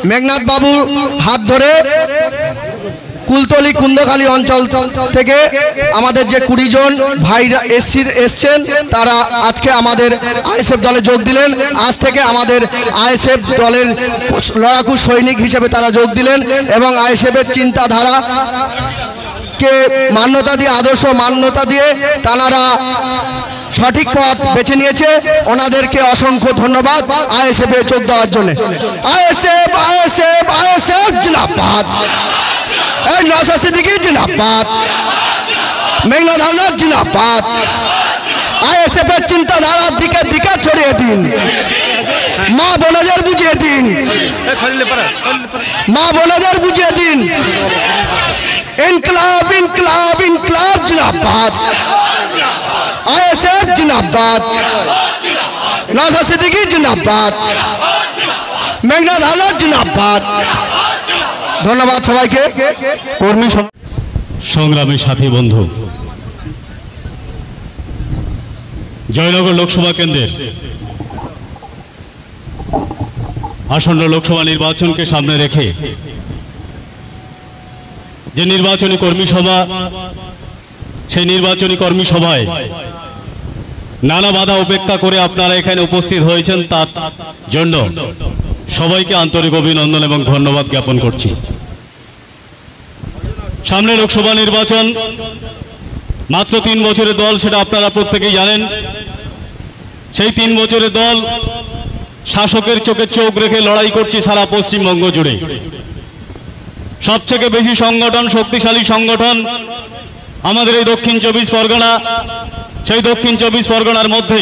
মেঘনাথ বাবুর হাত ধরে কুলতলি কুন্দখালী অঞ্চল থেকে আমাদের যে 20 জন ভাইরা এসছেন তারা আজকে আমাদের আইএসএফ দলে যোগ দিলেন। আজ থেকে আমাদের আইএসএফ দলের লড়াকু সৈনিক হিসেবে তারা যোগ দিলেন এবং আইএসএফের চিন্তাধারা কে মান্যতা দিয়ে আদর্শ মান্যতা দিয়ে তারা সঠিক পথ বেছে নিয়েছে। ওনাদেরকে অসংখ্য ধন্যবাদ আইএসএফে যোগ দেওয়ার জন্য। আইএসএফ আইএসএফ আইএসএফ জিন্দাবাদ। এই নওশাদ সিদ্দিকী জিন্দাবাদ। মেঘনাথ হালদার জিন্দাবাদ। আইএসএফের চিন্তাধারার দিকে দিকে ছড়িয়ে দিন, মা বোনেদের বুঝিয়ে দিন, মা বোনেদের বুঝিয়ে দিন। ইনকলাব ইনকলাব ইনকলাব জিন্দাবাদ। আইএসএফ জিন্দাবাদ। নওশাদ সিদ্দিকী জিন্দাবাদ। মেঘনাথ হালদার জিন্দাবাদ। ধন্যবাদ সবাইকে। কর্মী সংগ্রামী সাথী বন্ধু, জয়নগর লোকসভা কেন্দ্রের আসন্ন লোকসভা নির্বাচনকে সামনে রেখে যে নির্বাচনী কর্মী সভা, সেই নির্বাচনী কর্মী সভায় নানা বাধা উপেক্ষা করে আপনারা এখানে উপস্থিত হয়েছেন, তার জন্য সবাইকে আন্তরিক অভিনন্দন এবং ধন্যবাদ জ্ঞাপন করছি। সামনে লোকসভা নির্বাচন, মাত্র 3 বছরের দল, সেটা আপনারা প্রত্যেকেই জানেন। সেই 3 বছরের দল শাসকের চোখে চোখ রেখে লড়াই করছে সারা পশ্চিমবঙ্গ জুড়ে। সবথেকে বেশি সংগঠন, শক্তিশালী সংগঠন আমাদের এই দক্ষিণ 24 পরগনা। সেই দক্ষিণ 24 পরগনার মধ্যে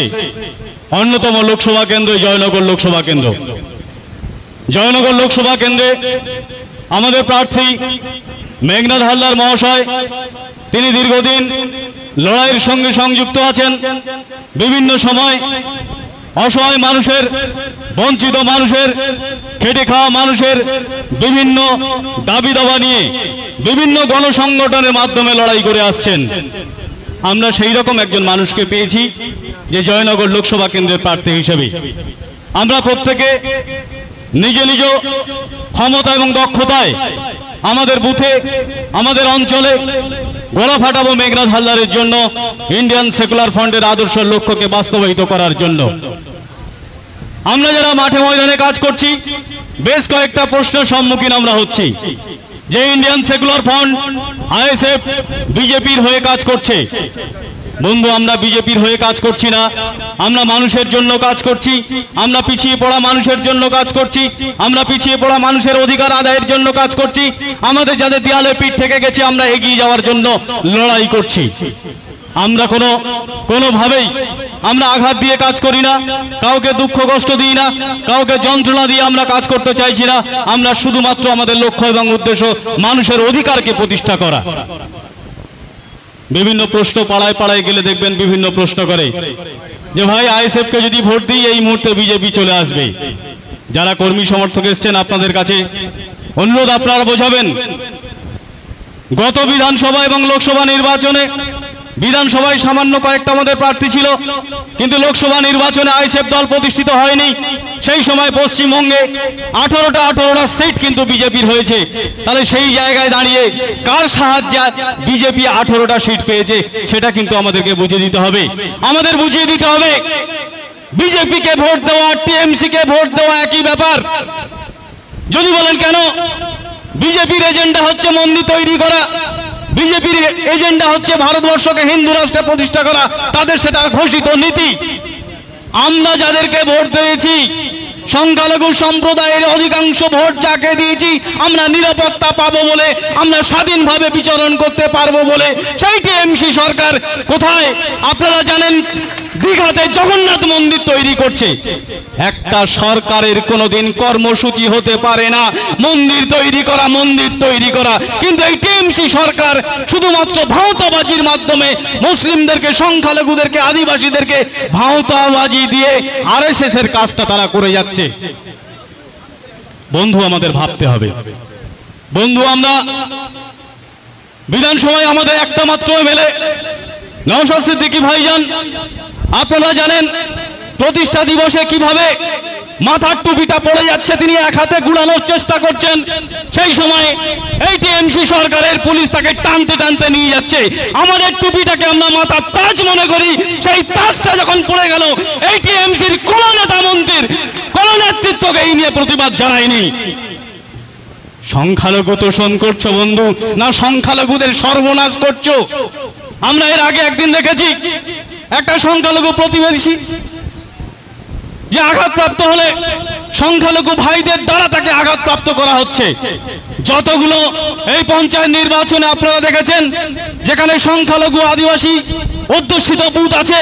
অন্যতম লোকসভা কেন্দ্র জয়নগর লোকসভা কেন্দ্র। জয়নগর লোকসভা কেন্দ্রে আমাদের প্রার্থী মেঘনাথ হালদার মহাশয়, তিনি দীর্ঘদিন লড়াইয়ের সঙ্গে সংযুক্ত আছেন। বিভিন্ন সময় অসহায় মানুষের, বঞ্চিত মানুষের, খেটে খাওয়া মানুষের বিভিন্ন দাবি দাবা নিয়ে বিভিন্ন গণসংগঠনের মাধ্যমে লড়াই করে আসছেন। আমরা সেই রকম একজন মানুষকে পেয়েছি যে জয়নগর লোকসভা কেন্দ্রের প্রার্থী হিসেবে। আমরা প্রত্যেকে নিজ নিজ ক্ষমতা এবং দক্ষতায় আমাদের বুথে, আমাদের অঞ্চলে গলা ফাটাবো মেঘনাথ হালদারের জন্য, ইন্ডিয়ান সেকুলার ফ্রন্টের আদর্শ লক্ষ্যকে বাস্তবায়িত করার জন্য। আমরা যারা মাঠে ময়দানে কাজ করছি, বেশ কয়েকটা প্রশ্নের সম্মুখীন আমরা হচ্ছি যে ইন্ডিয়ান সেকুলার ফ্রন্ট, আইএসএফ বিজেপির হয়ে কাজ করছে। বন্ধু, আমরা বিজেপির হয়ে কাজ করছি না, আমরা মানুষের জন্য কাজ করছি। আমরা পিছিয়ে পড়া মানুষের জন্য কাজ করছি, আমরা পিছিয়ে পড়া মানুষের অধিকার আদায়ের জন্য কাজ করছি। আমাদের যাদের দেয়ালে পিঠ থেকে গেছে, আমরা এগিয়ে যাওয়ার জন্য লড়াই করছি। আমরা কোনোভাবেই আমরা আঘাত দিয়ে কাজ করি না, কাউকে দুঃখ কষ্ট দিই না, কাউকে যন্ত্রণা দিয়ে আমরা কাজ করতে চাইছি না। আমরা শুধুমাত্র আমাদের লক্ষ্য এবং উদ্দেশ্য মানুষের অধিকারকে প্রতিষ্ঠা করা। বিভিন্ন প্রশ্ন পাড়ায় পাড়ায় গেলে দেখবেন বিভিন্ন প্রশ্ন করে যে ভাই, আইএসএফকে যদি ভোট দিই এই মুহূর্তে বিজেপি চলে আসবে। যারা কর্মী সমর্থক এসছেন, আপনাদের কাছে অনুরোধ, আপনারা বোঝাবেন। গত বিধানসভা এবং লোকসভা নির্বাচনে, বিধানসভায় সামান্য কয়েকটা আমাদের প্রার্থী ছিল, কিন্তু লোকসভা নির্বাচনে আইএসএফ দল প্রতিষ্ঠিত হয়নি। সেই সময় পশ্চিমবঙ্গে 18টা সিট কিন্তু বিজেপির হয়েছে। তাহলে সেই জায়গায় দাঁড়িয়ে কার সাহায্যে বিজেপি 18টা সিট পেয়েছে সেটা কিন্তু আমাদেরকে বুঝিয়ে দিতে হবে। আমাদের বুঝিয়ে দিতে হবে বিজেপিকে ভোট দেওয়া, টিএমসিকে ভোট দেওয়া একই ব্যাপার। যদি বলেন কেন, বিজেপির এজেন্ডা হচ্ছে মন্দির তৈরি করা, বিজেপির এজেন্ডা হচ্ছে ভারতবর্ষকে হিন্দু রাষ্ট্রে প্রতিষ্ঠা করা, তাদের সেটা ঘোষিত নীতি। আমরা যাদেরকে ভোট দিয়েছি, সংখ্যালঘু সম্প্রদায়ের অধিকাংশ ভোট যাকে দিয়েছি, আমরা নিরাপত্তা পাবো বলে, আমরা স্বাধীনভাবে বিচরণ করতে পারবো বলে। সেই টিএমসি সরকার কোথায় আপনারা জানেন, দীঘাতে জগন্নাথ মন্দির তৈরি করছে। একটা সরকারের কোনোদিন কর্মসূচি হতে পারে না মন্দির তৈরি করা, মন্দির তৈরি করা। কিন্তু এই টিএমসি সরকার শুধুমাত্র ভাওতাবাজির মাধ্যমে মুসলিমদেরকে, সংখ্যালঘুদেরকে, আদিবাসীদেরকে ভাওতাবাজি দিয়ে আরএসএস এর কাজটা তারা করে যাচ্ছে। বন্ধু, আমাদের ভাবতে হবে। বন্ধু, আমরা বিধানসভায় আমাদের একটা মাত্র এমএলএ নওশাদ সিদ্দিকী ভাইজান। আপনারা জানেন প্রতিষ্ঠা দিবসে কিভাবে মাথার টুপিটা পড়ে যাচ্ছে, তিনি এক হাতে গুড়ানোর চেষ্টা করছেন। সেই সময় এই টিএমসি সরকারের পুলিশ তাকে টানতে টানতে নিয়ে যাচ্ছে। আমাদের টুপিটাকে আমরা মাথার তাজ মনে করি, সেই তাজটা যখন পড়ে গেল, এই টিএমসির কোন নেতা মন্ত্রীর কোন নেতৃত্বকে এই নিয়ে প্রতিবাদ জানায়নি। সংখ্যালঘু তোষণ করছো বন্ধু, না সংখ্যালঘুদের সর্বনাশ করছো? আমরা এর আগে একদিন দেখেছি একটা সংখ্যালঘু প্রতিবেশী যে আঘাতপ্রাপ্ত হলে সংখ্যালঘু ভাইদের দ্বারা তাকে আঘাতপ্রাপ্ত করা হচ্ছে। যতগুলো এই পঞ্চায়েত নির্বাচনে আপনারা দেখেছেন যেখানে সংখ্যালঘু আদিবাসী অধ্যুষিত বুথ আছে,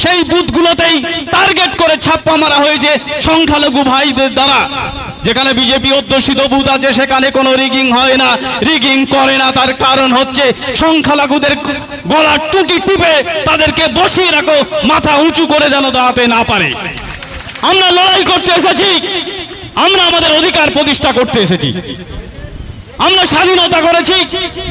সেই বুথগুলোতেই টার্গেট করে ছাপ্পা মারা হয়েছে সংখ্যালঘু ভাইদের দ্বারা। যেখানে বিজেপি অধ্যুষিত বুথ আছে সেখানে কোনো রিগিং হয় না, রিগিং করে না। তার কারণ হচ্ছে সংখ্যালঘুদের গলার টুটি টিপে তাদেরকে বসিয়ে রাখো, মাথা উঁচু করে যেন দাঁড়াতে না পারে। আমরা লড়াই করতে এসেছি, আমরা আমাদের অধিকার প্রতিষ্ঠা করতে এসেছি। আমরা স্বাধীনতা করেছি,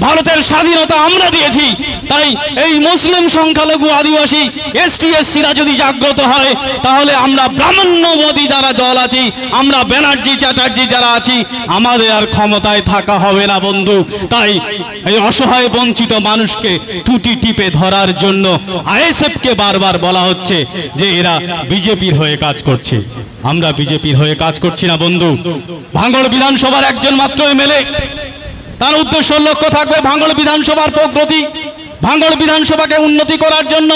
ভারতের স্বাধীনতা আমরা দিয়েছি। তাই এই মুসলিম সংখ্যালঘু আদিবাসী এসটি এসসিরা যদি জাগ্রত হয়, তাহলে আমরা ব্রাহ্মণ্যবাদী যারা দল আছি, আমরা ব্যানার্জি চ্যাটার্জি যারা আছি, আমাদের আর ক্ষমতায় থাকা হবে না বন্ধু। তাই এই অসহায় বঞ্চিত মানুষকে টুটি টিপে ধরার জন্য আইএসএফকে বারবার বলা হচ্ছে যে এরা বিজেপির হয়ে কাজ করছে। আমরা বিজেপির হয়ে কাজ করছি না বন্ধু। ভাঙড় বিধানসভার একজন মাত্র এমএলএ, তার উদ্দেশ্য লক্ষ্য থাকবে ভাঙড় বিধানসভার প্রগতি, ভাঙড় বিধানসভাকে উন্নতি করার জন্য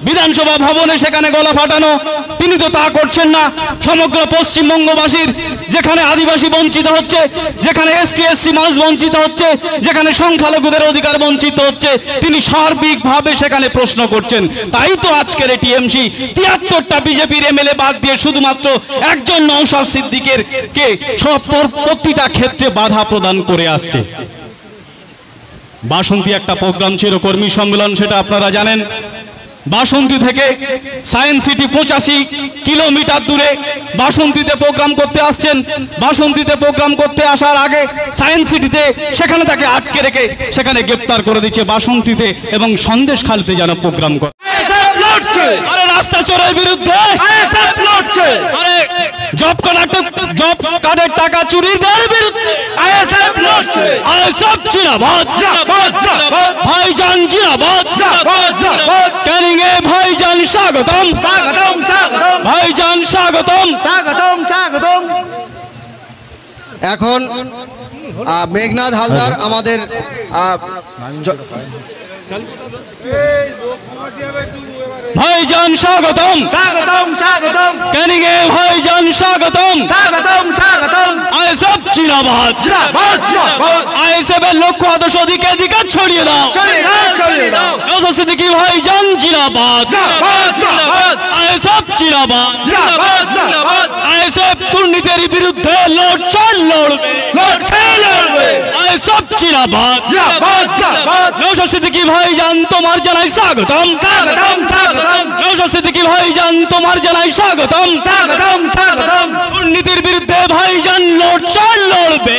বিধানসভা ভবনে সেখানে গলা ফাটানো। তিনি তো তা করছেন না। সমগ্র পশ্চিমবঙ্গবাসীর যেখানে আদিবাসী বঞ্চিত হচ্ছে, যেখানে এসটি এসসি মানুষ বঞ্চিত হচ্ছে, যেখানে সংখ্যালঘুদের অধিকার বঞ্চিত হচ্ছে, তিনি সার্বিকভাবে সেখানে প্রশ্ন করছেন। তাই তো আজকের টিএমসি ৭৩টা বিজেপির এমএলএ বাদ দিয়ে শুধুমাত্র একজন নওশাদ সিদ্দিকের কে সব প্রতিটা ক্ষেত্রে বাধা প্রদান করে আসছে। বাসন্তী একটা প্রোগ্রাম ছিল, কর্মী সম্মেলন, সেটা আপনারা জানেন। বাসন্তী থেকে সায়েন্স সিটি 85 কিলোমিটার দূরে বাসন্তীতে প্রোগ্রাম করতে আসছেন। বাসন্তীতে প্রোগ্রাম করতে আসার আগে সায়েন্স সিটিতে সেখানে তাকে আটকে রেখে সেখানে গ্রেপ্তার করে দিচ্ছে বাসন্তীতে, এবং সন্দেশখালীতে যেন প্রোগ্রাম করে। আরে রাস্তা চোরের বিরুদ্ধে আরে জব কার্ডের টাকা চুরিদের বিরুদ্ধে আইএসএফ জিন্দাবাদ, ভাইজান জিন্দাবাদ, ক্যানিং এ ভাইজান স্বাগতম, ভাইজান স্বাগতম। এখন মেঘনাদ হালদার আমাদের ভাইজান স্বাগতম, ক্যানিং এ ভাইজান স্বাগতম, আইএসএফ জিন্দাবাদ, আইএসএফ এর লক্ষ্য আদর্শ দিকে দিকে ছড়িয়ে দাও। নওশাদ সিদ্দিকী ভাইজান জিন্দাবাদ, আইএসএফ জিন্দাবাদ, আইএসএফ দুর্নীতির বিরুদ্ধে লড়বে, আইএসএফ জিন্দাবাদ, নওশাদ সিদ্দিকী ভাইজান তোমার জানাই স্বাগতম, নওশাদ সিদ্দিকী ভাইজান তোমার জানাই স্বাগতম। দুর্নীতির বিরুদ্ধে ভাইজান লড়বে,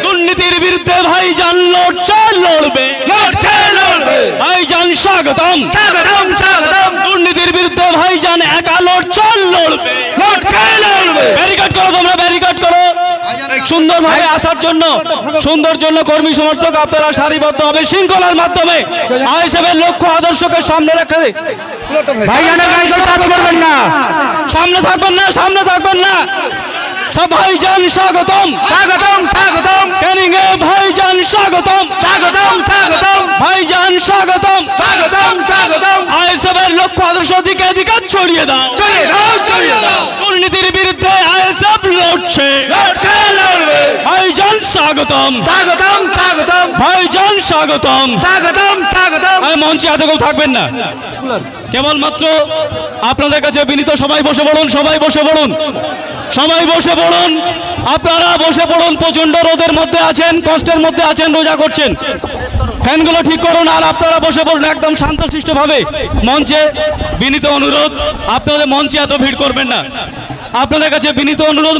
দুর্নীতির বিরুদ্ধে ভাইজান লড়বে, ভাইজান স্বাগতম, দুর্নীতির বিরুদ্ধে ভাইজান একা লড়বে। ব্যারিকেড করো তোমরা, ব্যারিকেড করো। সুন্দরভাবে আসার জন্য, সুন্দর জন্য কর্মী সমর্থক আপনারা সারিবদ্ধ হবে শৃঙ্খলার মাধ্যমে আইএসএফের লক্ষ্য আদর্শকে সামনে রেখে। সামনে থাকবেন না, সামনে থাকবেন না। সব ভাইজান স্বাগতম, ক্যানিং এ ভাইজান স্বাগতম, ভাইজান স্বাগতম। আইএসএফের লক্ষ্য আদর্শ দিকে দিকে ছড়িয়ে দাও। দুর্নীতির বিরুদ্ধে আইএসএফ লড়ছে, ভাইজান স্বাগতম, ভাইজান স্বাগতম। মঞ্চে এত কেউ থাকবেন না, কেবলমাত্র আপনাদের কাছে বিনীত, সবাই বসে পড়ুন, সবাই বসে পড়ুন, সবাই বসে পড়ুন। আপনারা বসে পড়ুন। প্রচন্ড রোদের মধ্যে আছেন, কষ্টের মধ্যে আছেন, রোজা করছেন, ফ্যানগুলো ঠিক করুন আর আপনারা বসে পড়ুন একদম শান্তশিষ্ট ভাবে। মঞ্চে বিনীত অনুরোধ, আপনাদের মঞ্চে এত ভিড় করবেন না। আপনাদের কাছে বিনীত অনুরোধ।